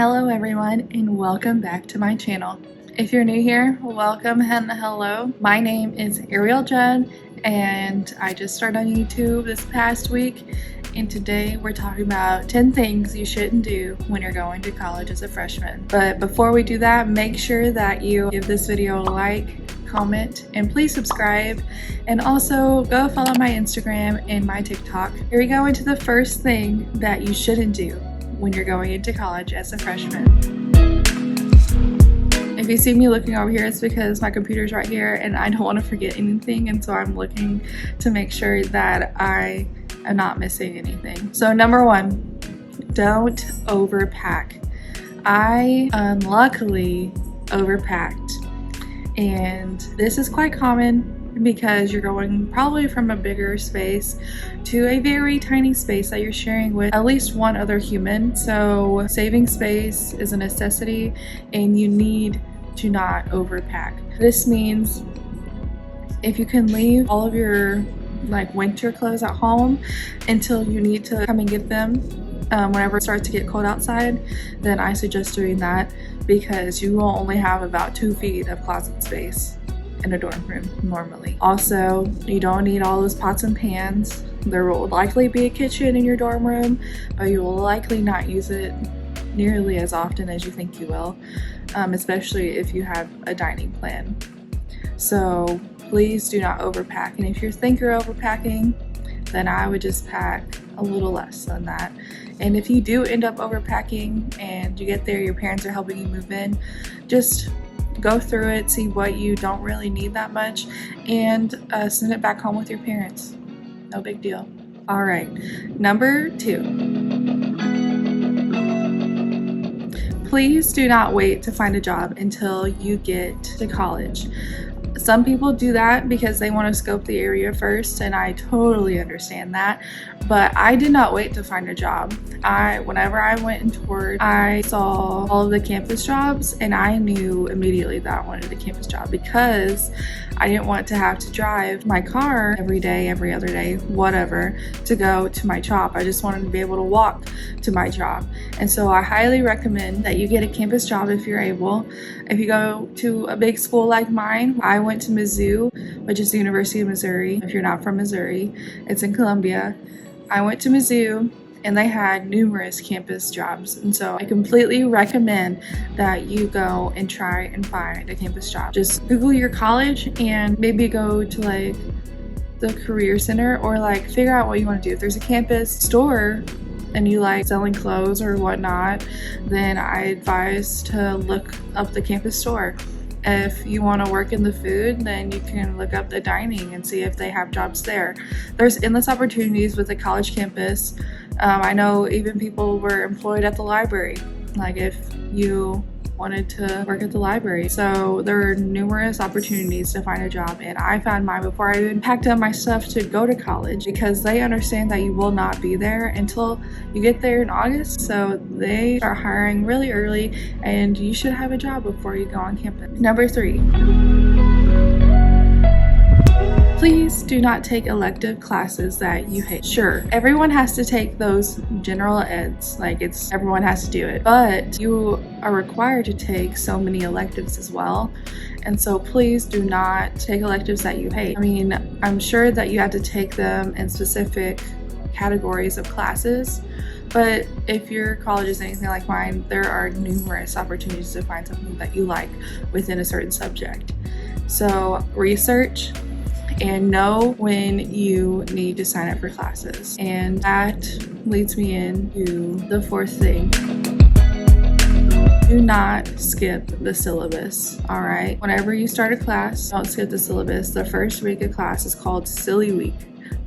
Hello everyone, and welcome back to my channel. If you're new here, welcome and hello. My name is Ariel Judd, and I just started on YouTube this past week, and today we're talking about 10 things you shouldn't do when you're going to college as a freshman. But before we do that, make sure that you give this video a like, comment, and please subscribe, and also go follow my Instagram and my TikTok. Here we go into the first thing that you shouldn't do when you're going into college as a freshman. If you see me looking over here, it's because my computer's right here and I don't want to forget anything, and so I'm looking to make sure that I am not missing anything. So number one, don't overpack. I unluckily overpacked, and this is quite common because you're going probably from a bigger space to a very tiny space that you're sharing with at least one other human. So saving space is a necessity, and you need to not overpack. This means if you can leave all of your winter clothes at home until you need to come and get them whenever it starts to get cold outside, then I suggest doing that, because you will only have about 2 feet of closet space in a dorm room normally. Also, you don't need all those pots and pans. There will likely be a kitchen in your dorm room, but you will likely not use it nearly as often as you think you will, especially if you have a dining plan. So please do not overpack, and if you think you're overpacking, then I would just pack a little less than that. And if you do end up overpacking and you get there, your parents are helping you move in, just go through it, see what you don't really need that much, and send it back home with your parents. No big deal. All right, number 2. Please do not wait to find a job until you get to college. Some people do that because they want to scope the area first, and I totally understand that, but I did not wait to find a job. Whenever I went and toured, I saw all of the campus jobs, and I knew immediately that I wanted a campus job because I didn't want to have to drive my car every day, every other day, whatever, to go to my job. I just wanted to be able to walk to my job. And so I highly recommend that you get a campus job if you're able. If you go to a big school like mine, I went to Mizzou, which is the University of Missouri. If you're not from Missouri, it's in Columbia. I went to Mizzou, and they had numerous campus jobs, and so I completely recommend that you go and try and find a campus job. Just Google your college and maybe go to the career center, or figure out what you want to do. If there's a campus store and you like selling clothes or whatnot, then I advise to look up the campus store. If you want to work in the food, then you can look up the dining and see if they have jobs there. There's endless opportunities with the college campus. I know even people were employed at the library, if you wanted to work at the library. So there are numerous opportunities to find a job, and I found mine before I even packed up my stuff to go to college, because they understand that you will not be there until you get there in August. So they start hiring really early, and you should have a job before you go on campus. Number 3. Please do not take elective classes that you hate. Sure, everyone has to take those general eds, everyone has to do it, but you are required to take so many electives as well. And so please do not take electives that you hate. I mean, I'm sure that you have to take them in specific categories of classes, but if your college is anything like mine, there are numerous opportunities to find something that you like within a certain subject. So research and know when you need to sign up for classes. And that leads me into the 4th thing. Do not skip the syllabus, all right? Whenever you start a class, don't skip the syllabus. The first week of class is called Silly Week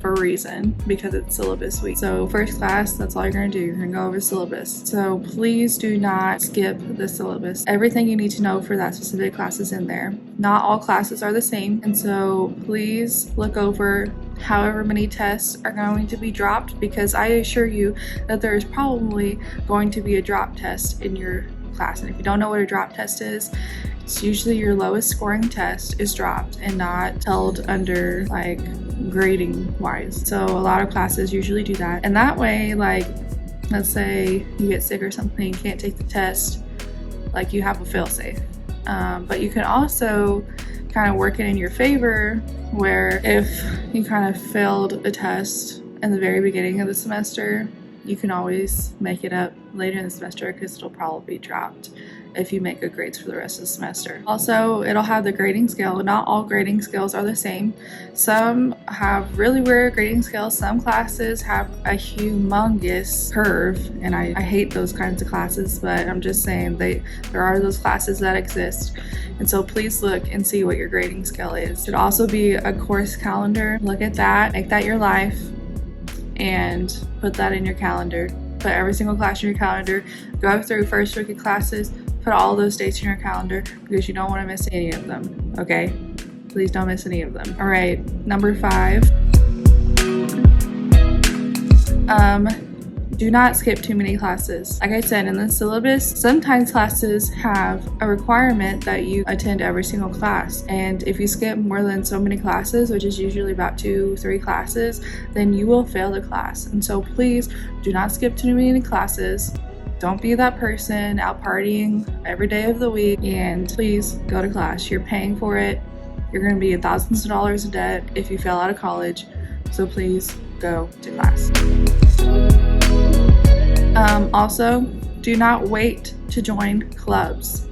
for a reason, because it's syllabus week. So first class, that's all you're gonna do. You're gonna go over syllabus. So please do not skip the syllabus. Everything you need to know for that specific class is in there. Not all classes are the same, and so please look over however many tests are going to be dropped, because I assure you that there is probably going to be a drop test in your class. And if you don't know what a drop test is, it's usually your lowest scoring test is dropped and not held under grading wise. So a lot of classes usually do that, and that way let's say you get sick or something, you can't take the test, like you have a fail-safe. But you can also kind of work it in your favor, where if you kind of failed a test in the very beginning of the semester, you can always make it up later in the semester because it'll probably be dropped if you make good grades for the rest of the semester. Also, it'll have the grading scale. Not all grading scales are the same. Some have really weird grading scales. Some classes have a humongous curve, and I hate those kinds of classes, but I'm just saying there are those classes that exist. And so please look and see what your grading scale is. It should also be a course calendar. Look at that, make that your life, and put that in your calendar. Put every single class in your calendar. Go through first week of classes. Put all those dates in your calendar because you don't want to miss any of them, okay? Please don't miss any of them. All right, number 5. Do not skip too many classes. Like I said, in the syllabus, sometimes classes have a requirement that you attend every single class. And if you skip more than so many classes, which is usually about 2-3 classes, then you will fail the class. And so please do not skip too many classes. Don't be that person out partying every day of the week, and please go to class. You're paying for it. You're going to be thousands of dollars in debt if you fail out of college. So please go to class. Also, do not wait to join clubs.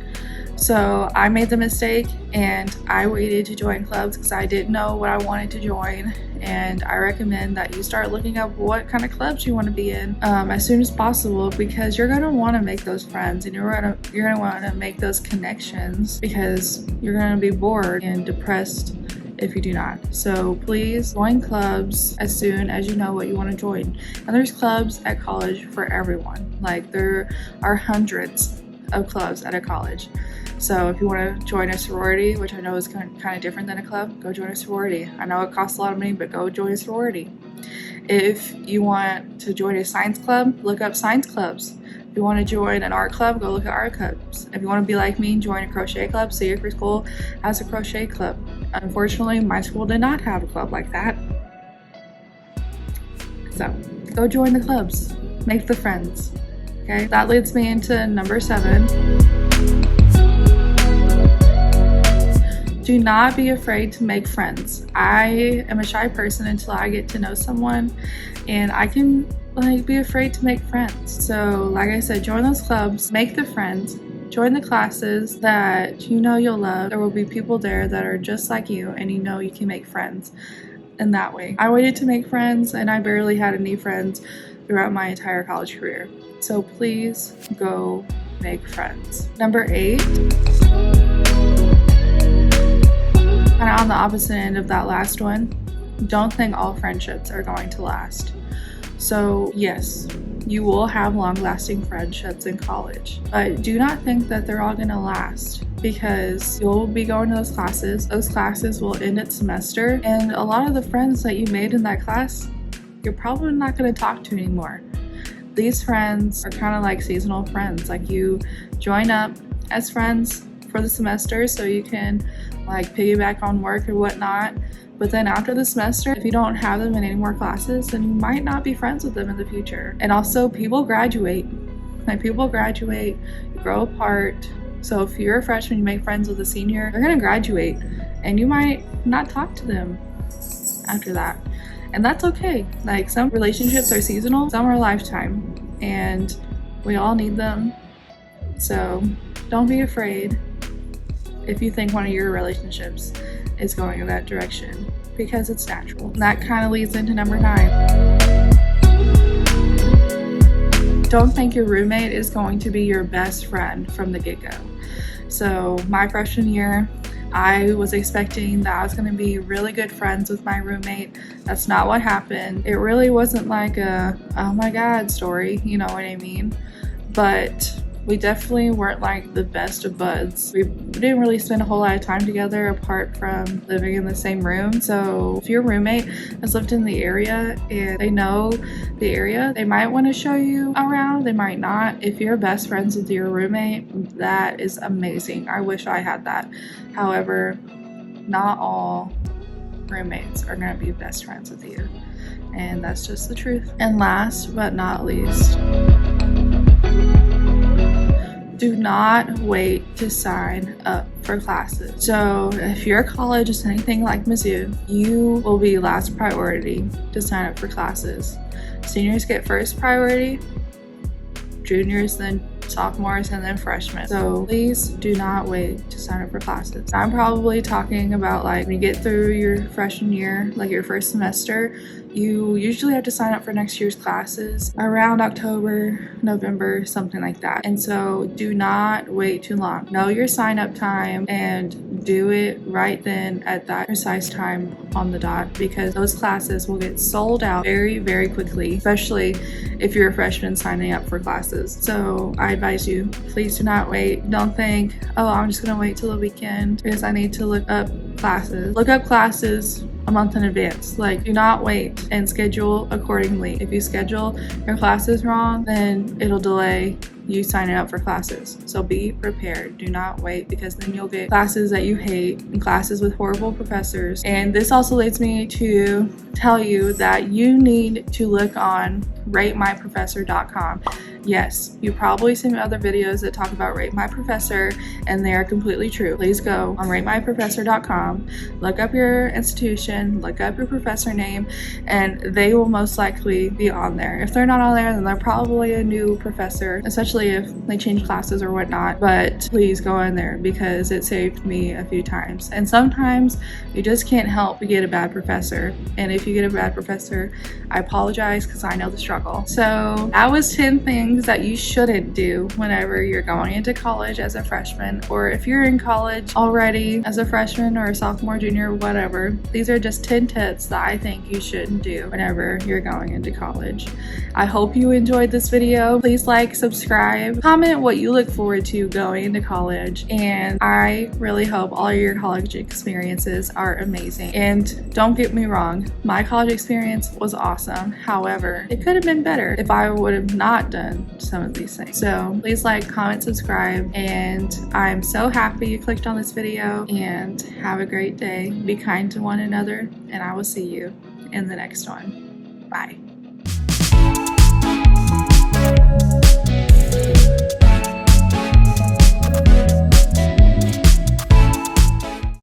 So I made the mistake and I waited to join clubs because I didn't know what I wanted to join. And I recommend that you start looking up what kind of clubs you want to be in as soon as possible, because you're going to want to make those friends and you're going to want to make those connections, because you're going to be bored and depressed if you do not. So please join clubs as soon as you know what you want to join. And there's clubs at college for everyone. Like, there are hundreds of clubs at a college. So if you want to join a sorority, which I know is kind of different than a club, go join a sorority. I know it costs a lot of money, but go join a sorority. If you want to join a science club, look up science clubs. If you want to join an art club, go look at art clubs. If you want to be like me, join a crochet club. See if your school has a crochet club. Unfortunately, my school did not have a club like that. So go join the clubs, make the friends. Okay, that leads me into number 7. Do not be afraid to make friends. I am a shy person until I get to know someone, and I can be afraid to make friends. So like I said, join those clubs, make the friends, join the classes that you know you'll love. There will be people there that are just like you, and you know you can make friends in that way. I waited to make friends, and I barely had any friends throughout my entire college career. So please go make friends. Number 8. Kind of on the opposite end of that last one, don't think all friendships are going to last. So yes, you will have long-lasting friendships in college, but do not think that they're all going to last, because you'll be going to those classes will end at semester, and a lot of the friends that you made in that class, you're probably not going to talk to anymore. These friends are kind of like seasonal friends. Like, you join up as friends for the semester so you can piggyback on work or whatnot, but then after the semester, if you don't have them in any more classes, then you might not be friends with them in the future. And also, people graduate. You grow apart. So if you're a freshman, you make friends with a senior, they're gonna graduate, and you might not talk to them after that. And that's okay. Some relationships are seasonal, some are lifetime, and we all need them. So don't be afraid if you think one of your relationships is going in that direction, because it's natural. And that kind of leads into number 9. Don't think your roommate is going to be your best friend from the get-go. So my freshman year, I was expecting that I was going to be really good friends with my roommate. That's not what happened. It really wasn't like a oh my god story, you know what I mean? But we definitely weren't the best of buds. We didn't really spend a whole lot of time together apart from living in the same room. So if your roommate has lived in the area and they know the area, they might want to show you around, they might not. If you're best friends with your roommate, that is amazing. I wish I had that. However, not all roommates are going to be best friends with you. and that's just the truth. And last but not least, do not wait to sign up for classes. So if your college is anything like Mizzou, you will be last priority to sign up for classes. Seniors get first priority, juniors, then sophomores, and then freshmen. So please do not wait to sign up for classes. I'm probably talking about like when you get through your freshman year, like your first semester, you usually have to sign up for next year's classes around October, November, something like that. And so do not wait too long. Know your sign up time and do it right then at that precise time on the dot, because those classes will get sold out very, very quickly, especially if you're a freshman signing up for classes. So I advise you, please do not wait. Don't think, oh, I'm just gonna wait till the weekend because I need to look up classes. Look up classes a month in advance. Like, do not wait and schedule accordingly. If you schedule your classes wrong, then it'll delay you signing up for classes. So be prepared. Do not wait, because then you'll get classes that you hate and classes with horrible professors. And this also leads me to tell you that you need to look on RateMyProfessor.com. Yes, you've probably seen other videos that talk about RateMyProfessor, and they are completely true. Please go on RateMyProfessor.com, look up your institution, look up your professor name, and they will most likely be on there. If they're not on there, then they're probably a new professor, especially if they change classes or whatnot. But please go in there, because it saved me a few times. And sometimes you just can't help but get a bad professor. And if you get a bad professor, I apologize, because I know the struggle. So that was 10 things that you shouldn't do whenever you're going into college as a freshman, or if you're in college already as a freshman or a sophomore, junior, whatever. These are just 10 tips that I think you shouldn't do whenever you're going into college. I hope you enjoyed this video. Please like, subscribe, comment what you look forward to going into college, and I really hope all your college experiences are amazing. And don't get me wrong, my college experience was awesome. However, it could have been better if I would have not done some of these things. So please like, comment, subscribe, and I'm so happy you clicked on this video, and have a great day. Be kind to one another, and I will see you in the next one. Bye.